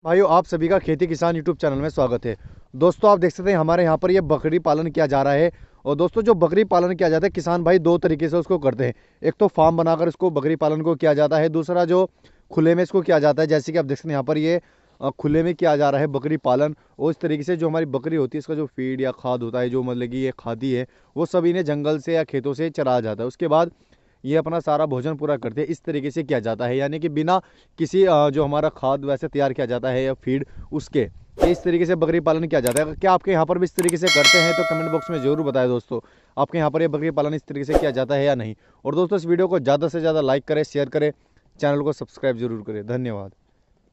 भाइयों, आप सभी का खेती किसान यूट्यूब चैनल में स्वागत है। दोस्तों, आप देख सकते हैं हमारे यहाँ पर ये बकरी पालन किया जा रहा है। और दोस्तों, जो बकरी पालन किया जाता है, किसान भाई दो तरीके से उसको करते हैं। एक तो फार्म बनाकर इसको बकरी पालन को किया जाता है, दूसरा जो खुले में इसको किया जाता है। जैसे कि आप देख सकते हैं यहाँ पर ये खुले में किया जा रहा है बकरी पालन। और इस तरीके से जो हमारी बकरी होती है, इसका जो फीड या खाद होता है, जो मतलब कि ये खादी है, वो सभी इन्हें जंगल से या खेतों से चराया जाता है। उसके बाद ये अपना सारा भोजन पूरा करते हैं। इस तरीके से किया जाता है, यानी कि बिना किसी जो हमारा खाद वैसे तैयार किया जाता है या फीड उसके, ये इस तरीके से बकरी पालन किया जाता है। क्या आपके यहाँ पर भी इस तरीके से करते हैं? तो कमेंट बॉक्स में जरूर बताएं दोस्तों, आपके यहाँ पर ये बकरी पालन इस तरीके से किया जाता है या नहीं। और दोस्तों, इस वीडियो को ज़्यादा से ज़्यादा लाइक करें, शेयर करें, चैनल को सब्सक्राइब जरूर करें। धन्यवाद।